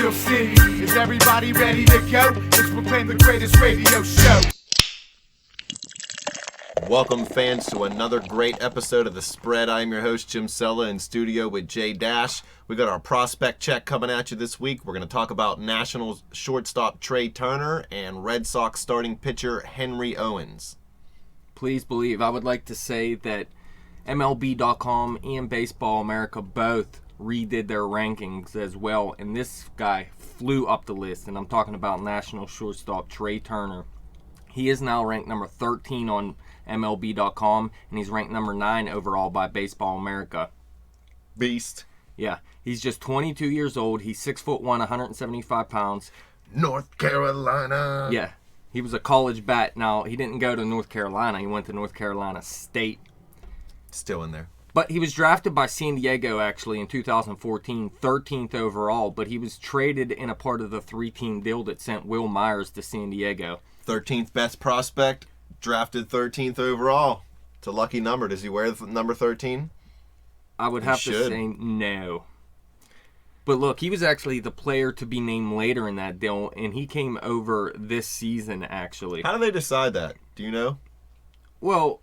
We'll see. Is everybody ready to go? Let's proclaim the greatest radio show. Welcome, fans, to another great episode of The Spread. I'm your host, Jim Sella, in studio with Jay Dash. We got our prospect check coming at you this week. We're going to talk about Nationals shortstop Trea Turner and Red Sox starting pitcher Henry Owens. Please believe, I would like to say that MLB.com and Baseball America both redid their rankings as well, and this guy flew up the list, and I'm talking about National shortstop Trea Turner. He is now ranked number 13 on MLB.com, and he's ranked number 9 overall by Baseball America. Beast. Yeah, he's just 22 years old. He's 6'1", 175 pounds. North Carolina. Yeah, he was a college bat. Now, he didn't go to North Carolina. He went to North Carolina State. Still in there. But he was drafted by San Diego, actually, in 2014, 13th overall. But he was traded in a part of the 3-team deal that sent Will Myers to San Diego. 13th best prospect, drafted 13th overall. It's a lucky number. Does he wear number 13? I would have to say no. But look, he was actually the player to be named later in that deal, and he came over this season, actually. How do they decide that? Do you know? Well,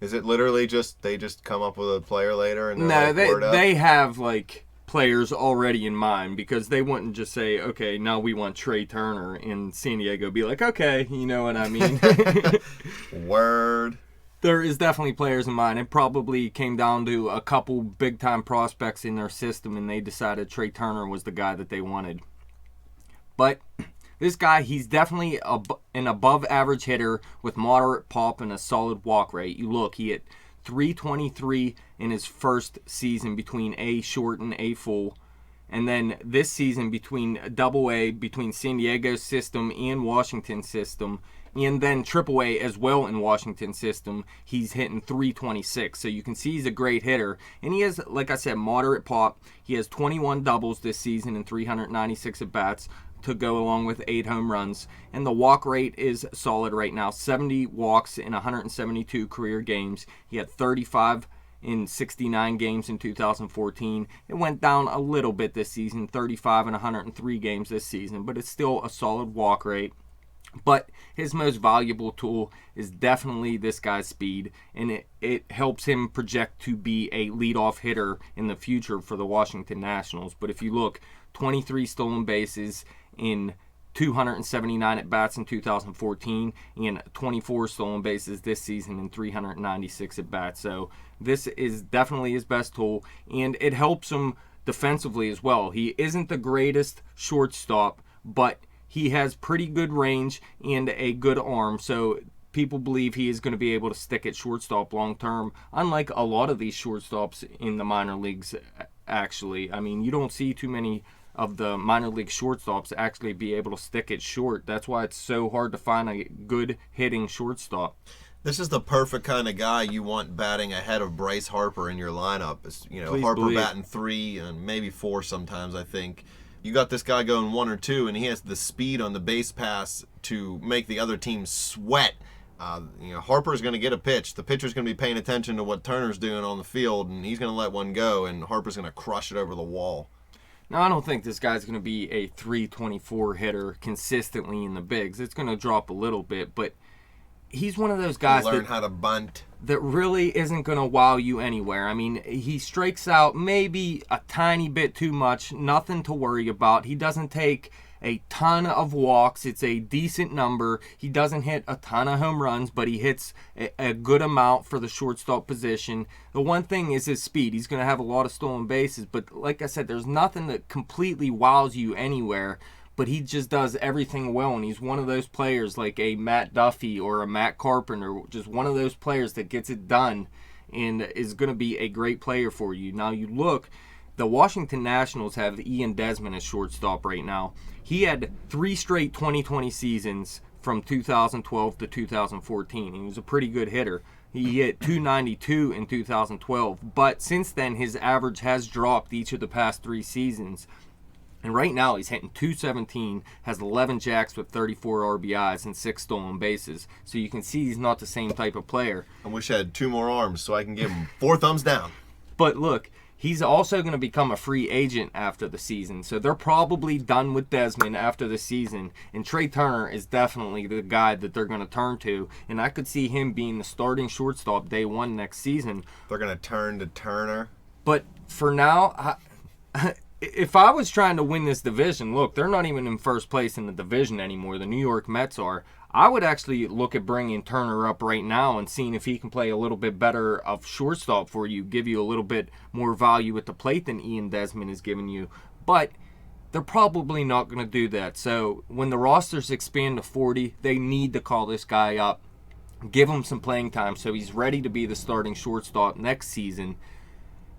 is it literally just they just come up with a player later and no, like, they have like players already in mind, because they wouldn't just say, okay, now we want Trea Turner in San Diego. Be like, okay, you know what I mean? Word. There is definitely players in mind. It probably came down to a couple big-time prospects in their system, and they decided Trea Turner was the guy that they wanted. But this guy, he's definitely an above-average hitter with moderate pop and a solid walk rate. You look, he hit .323 in his first season between A short and A full. And then this season between AA, between San Diego's system and Washington system, and then AAA as well in Washington system, he's hitting .326. So you can see he's a great hitter. And he has, like I said, moderate pop. He has 21 doubles this season and 396 at-bats to go along with 8 home runs. And the walk rate is solid right now. 70 walks in 172 career games. He had 35 in 69 games in 2014. It went down a little bit this season, 35 in 103 games this season, but it's still a solid walk rate. But his most valuable tool is definitely this guy's speed, and it helps him project to be a leadoff hitter in the future for the Washington Nationals. But if you look, 23 stolen bases in 279 at-bats in 2014 and 24 stolen bases this season in 396 at-bats. So this is definitely his best tool, and it helps him defensively as well. He isn't the greatest shortstop, but he has pretty good range and a good arm, so people believe he is going to be able to stick at shortstop long term, unlike a lot of these shortstops in the minor leagues, actually. I mean, you don't see too many of the minor league shortstops actually be able to stick it short. That's why it's so hard to find a good hitting shortstop. This is the perfect kind of guy you want batting ahead of Bryce Harper in your lineup. It's, you know, Please Harper believe. batting 3 and maybe 4 sometimes, I think. You got this guy going 1 or 2, and he has the speed on the base pass to make the other team sweat. Harper's going to get a pitch. The pitcher's going to be paying attention to what Turner's doing on the field, and he's going to let one go, and Harper's going to crush it over the wall. Now, I don't think this guy's going to be a .324 hitter consistently in the bigs. It's going to drop a little bit, but he's one of those guys learn how to bunt. That really isn't going to wow you anywhere. I mean, he strikes out maybe a tiny bit too much, nothing to worry about. He doesn't take a ton of walks. It's a decent number. He doesn't hit a ton of home runs, but he hits a good amount for the shortstop position. The one thing is his speed. He's going to have a lot of stolen bases, but like I said, there's nothing that completely wows you anywhere. But he just does everything well, and he's one of those players like a Matt Duffy or a Matt Carpenter, just one of those players that gets it done and is going to be a great player for you. Now, you look, the Washington Nationals have Ian Desmond as shortstop right now. He had 3 straight 2020 seasons from 2012 to 2014. He was a pretty good hitter. He hit .292 in 2012, but since then his average has dropped each of the past 3 seasons. And right now he's hitting .217, has 11 jacks with 34 RBIs and 6 stolen bases. So you can see he's not the same type of player. I wish I had 2 more arms so I can give him 4 thumbs down. But look, he's also going to become a free agent after the season. So they're probably done with Desmond after the season. And Trea Turner is definitely the guy that they're going to turn to. And I could see him being the starting shortstop day one next season. They're going to turn to Turner. But for now, if I was trying to win this division, look, they're not even in first place in the division anymore. The New York Mets are. I would actually look at bringing Turner up right now and seeing if he can play a little bit better of shortstop for you, give you a little bit more value at the plate than Ian Desmond is giving you. But they're probably not going to do that. So when the rosters expand to 40, they need to call this guy up, give him some playing time so he's ready to be the starting shortstop next season,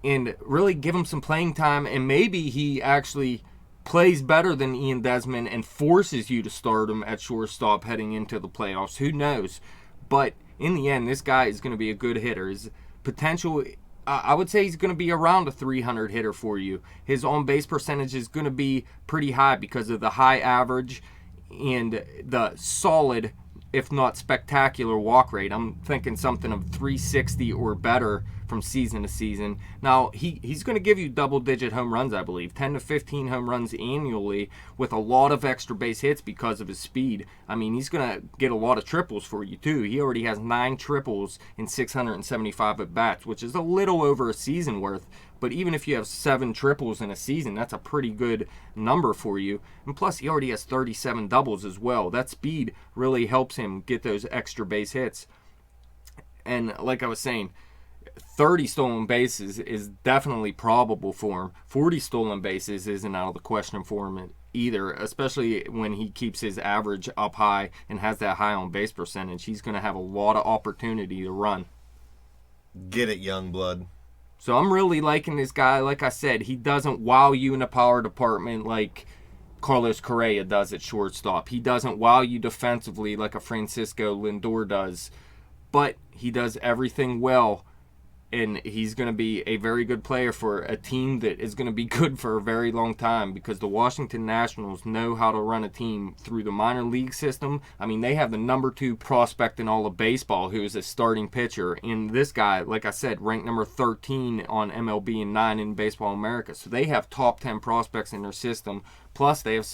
and really give him some playing time, and maybe he actually plays better than Ian Desmond and forces you to start him at shortstop heading into the playoffs. Who knows? But in the end, this guy is going to be a good hitter. His potential, I would say he's going to be around a 300 hitter for you. His on-base percentage is going to be pretty high because of the high average and the solid, if not spectacular, walk rate. I'm thinking something of 360 or better from season to season. Now, he's going to give you double-digit home runs, I believe, 10 to 15 home runs annually with a lot of extra base hits because of his speed. I mean, he's going to get a lot of triples for you, too. He already has 9 triples in 675 at-bats, which is a little over a season worth. But even if you have 7 triples in a season, that's a pretty good number for you. And plus, he already has 37 doubles as well. That speed really helps him get those extra base hits. And like I was saying, 30 stolen bases is definitely probable for him. 40 stolen bases isn't out of the question for him either, especially when he keeps his average up high and has that high on base percentage. He's going to have a lot of opportunity to run. Get it, young blood. So I'm really liking this guy. Like I said, he doesn't wow you in the power department like Carlos Correa does at shortstop. He doesn't wow you defensively like a Francisco Lindor does. But he does everything well. And he's going to be a very good player for a team that is going to be good for a very long time, because the Washington Nationals know how to run a team through the minor league system. I mean, they have the number 2 prospect in all of baseball who is a starting pitcher. And this guy, like I said, ranked number 13 on MLB and 9 in Baseball America. So they have top 10 prospects in their system. Plus, they have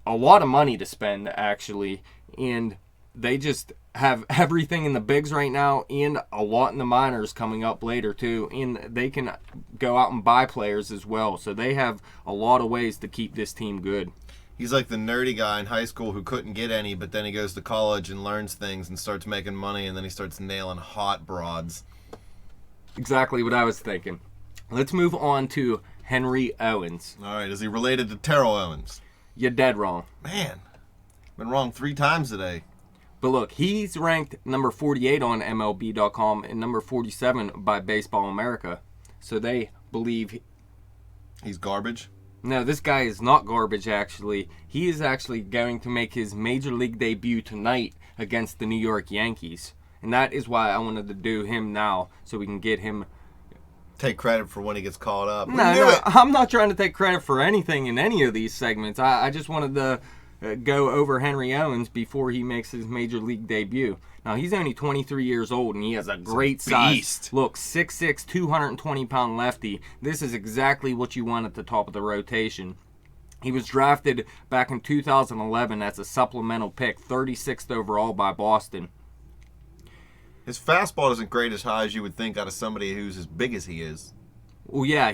a lot of money to spend, actually. And they just have everything in the bigs right now and a lot in the minors coming up later too, and they can go out and buy players as well. So they have a lot of ways to keep this team good. He's like the nerdy guy in high school who couldn't get any, but then he goes to college and learns things and starts making money, and then he starts nailing hot broads. Exactly what I was thinking. Let's move on to Henry Owens. All right, is he related to Terrell Owens? You're dead wrong. Man, been wrong 3 times today. But look, he's ranked number 48 on MLB.com and number 47 by Baseball America. So they believe he's garbage? No, this guy is not garbage, actually. He is actually going to make his Major League debut tonight against the New York Yankees. And that is why I wanted to do him now, so we can get him. Take credit for when he gets called up. No, I'm not trying to take credit for anything in any of these segments. I just wanted to go over Henry Owens before he makes his Major League debut. Now, he's only 23 years old, and he has a great size. Look, 6'6", 220-pound lefty. This is exactly what you want at the top of the rotation. He was drafted back in 2011 as a supplemental pick, 36th overall by Boston. His fastball isn't great as high as you would think out of somebody who's as big as he is. Well, yeah,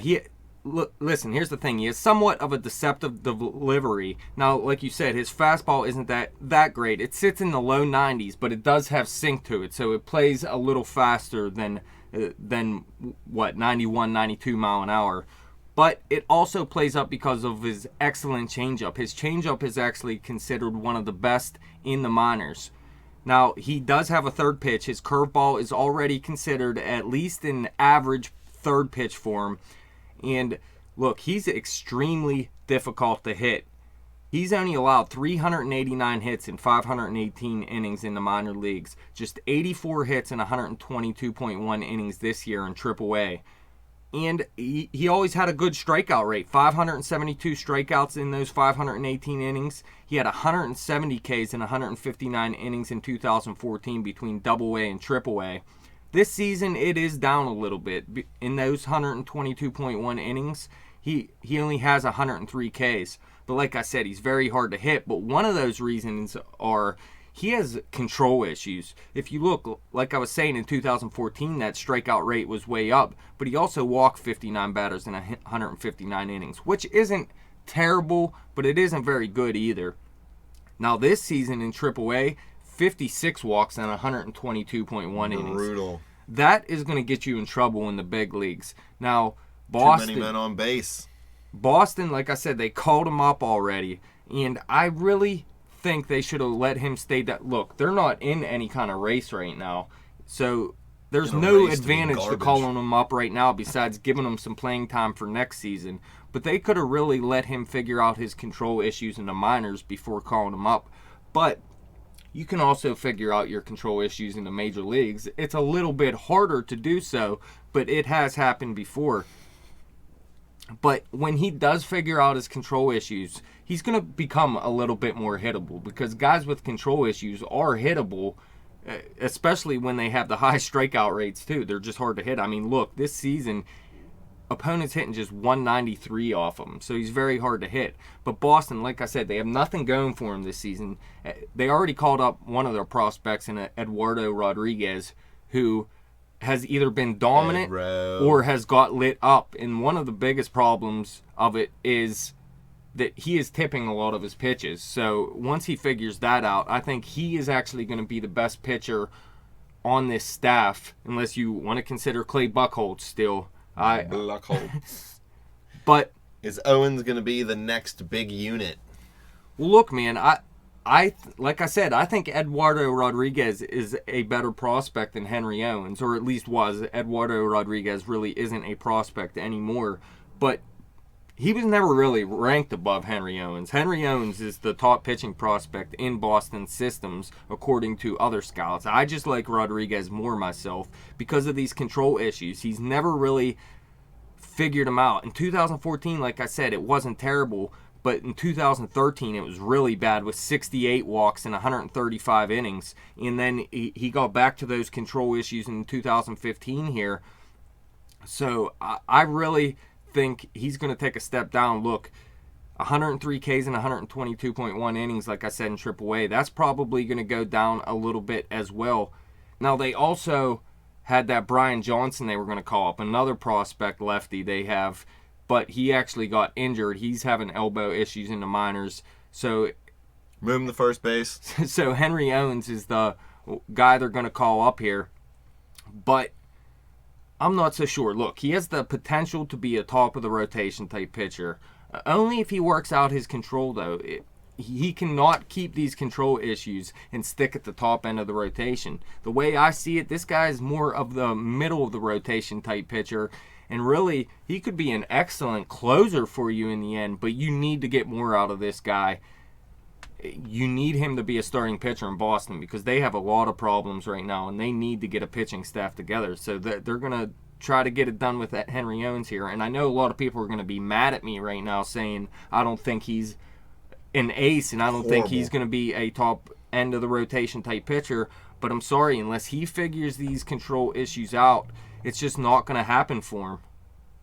listen, here's the thing. He has somewhat of a deceptive delivery. Now, like you said, his fastball isn't that great. It sits in the low 90s, but it does have sink to it, so it plays a little faster than 91, 92 mile an hour. But it also plays up because of his excellent changeup. His changeup is actually considered one of the best in the minors. Now, he does have a third pitch. His curveball is already considered at least an average third pitch for him. And look, he's extremely difficult to hit. He's only allowed 389 hits in 518 innings in the minor leagues. Just 84 hits in 122.1 innings this year in AAA. And he always had a good strikeout rate. 572 strikeouts in those 518 innings. He had 170 Ks in 159 innings in 2014 between AA and AAA. This season, it is down a little bit. In those 122.1 innings, he only has 103 Ks. But like I said, he's very hard to hit. But one of those reasons are he has control issues. If you look, like I was saying, in 2014, that strikeout rate was way up. But he also walked 59 batters in 159 innings, which isn't terrible, but it isn't very good either. Now, this season in AAA, 56 walks and 122.1 innings. Brutal. That is going to get you in trouble in the big leagues. Now, Boston... Too many men on base. Boston, like I said, they called him up already. And I really think they should have let him stay that... Look, they're not in any kind of race right now. So there's no advantage to calling him up right now besides giving him some playing time for next season. But they could have really let him figure out his control issues in the minors before calling him up. But you can also figure out your control issues in the major leagues. It's a little bit harder to do so, but it has happened before. But when he does figure out his control issues, he's going to become a little bit more hittable, because guys with control issues are hittable, especially when they have the high strikeout rates too. They're just hard to hit. I mean, look, this season, opponents hitting just 193 off him, so he's very hard to hit. But Boston, like I said, they have nothing going for him this season. They already called up one of their prospects in Eduardo Rodriguez, who has either been dominant or has got lit up. And one of the biggest problems of it is that he is tipping a lot of his pitches. So once he figures that out, I think he is actually going to be the best pitcher on this staff, unless you want to consider Clay Buchholz still. But is Owens going to be the next big unit? Well, look, man, like I said, I think Eduardo Rodriguez is a better prospect than Henry Owens, or at least was. Eduardo Rodriguez really isn't a prospect anymore, but he was never really ranked above Henry Owens. Henry Owens is the top pitching prospect in Boston systems, according to other scouts. I just like Rodriguez more myself because of these control issues. He's never really figured them out. In 2014, like I said, it wasn't terrible, but in 2013, it was really bad with 68 walks in 135 innings. And then he got back to those control issues in 2015 here. So I really think he's going to take a step down. Look, 103 Ks and 122.1 innings, like I said, in AAA, that's probably going to go down a little bit as well. Now, they also had that Brian Johnson they were going to call up, another prospect lefty they have, but he actually got injured. He's having elbow issues in the minors. So move him to first base. So Henry Owens is the guy they're going to call up here. But I'm not so sure. Look, he has the potential to be a top-of-the-rotation type pitcher. Only if he works out his control, though. He cannot keep these control issues and stick at the top end of the rotation. The way I see it, this guy is more of the middle-of-the-rotation type pitcher. And really, he could be an excellent closer for you in the end, but you need to get more out of this guy. You need him to be a starting pitcher in Boston because they have a lot of problems right now, and they need to get a pitching staff together. So they're going to try to get it done with that Henry Owens here. And I know a lot of people are going to be mad at me right now saying I don't think he's an ace and I don't think he's going to be a top end of the rotation type pitcher. But I'm sorry, unless he figures these control issues out, it's just not going to happen for him.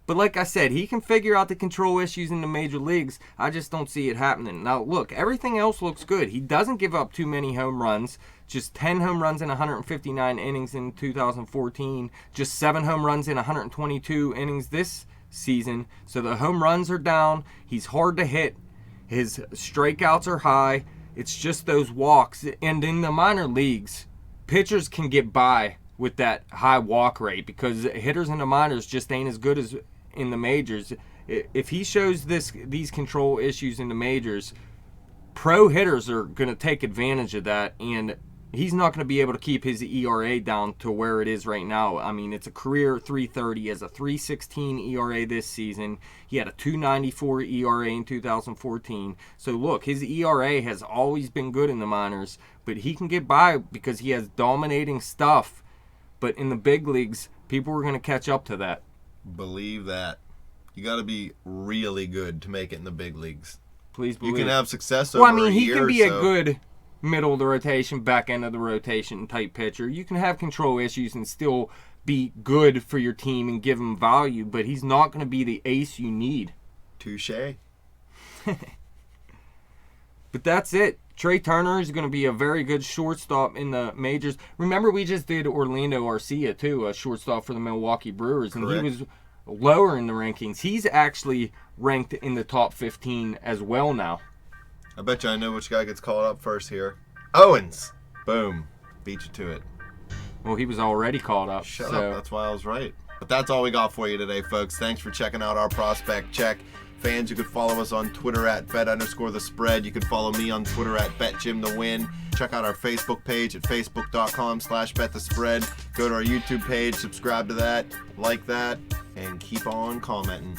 But like I said, he can figure out the control issues in the major leagues. I just don't see it happening. Now, look, everything else looks good. He doesn't give up too many home runs. Just 10 home runs in 159 innings in 2014. Just 7 home runs in 122 innings this season. So the home runs are down. He's hard to hit. His strikeouts are high. It's just those walks. And in the minor leagues, pitchers can get by with that high walk rate because hitters in the minors just ain't as good as in the majors. If he shows these control issues in the majors, pro hitters are going to take advantage of that, and he's not going to be able to keep his ERA down to where it is right now. I mean, it's a career 3.30. He has a 3.16 ERA this season. He had a 2.94 ERA in 2014. So look, his ERA has always been good in the minors, but he can get by because he has dominating stuff. But in the big leagues, people are going to catch up to that. Believe that. You got to be really good to make it in the big leagues. Please believe. You can have success over a year. He can be a good middle of the rotation, back end of the rotation type pitcher. You can have control issues and still be good for your team and give him value, but he's not going to be the ace you need. Touche. But that's it. Trea Turner is going to be a very good shortstop in the majors. Remember, we just did Orlando Arcia, too, a shortstop for the Milwaukee Brewers, and Correct. he was lower in the rankings. He's actually ranked in the top 15 as well now. I bet you I know which guy gets called up first here. Owens. Boom. Beat you to it. Well, he was already called up. Shut up. That's why I was right. But that's all we got for you today, folks. Thanks for checking out our prospect check. Fans, you could follow us on Twitter at bet_the_spread. You can follow me on Twitter at betjimthewin. Check out our Facebook page at facebook.com/betthespread. Go to our YouTube page, subscribe to that, like that, and keep on commenting.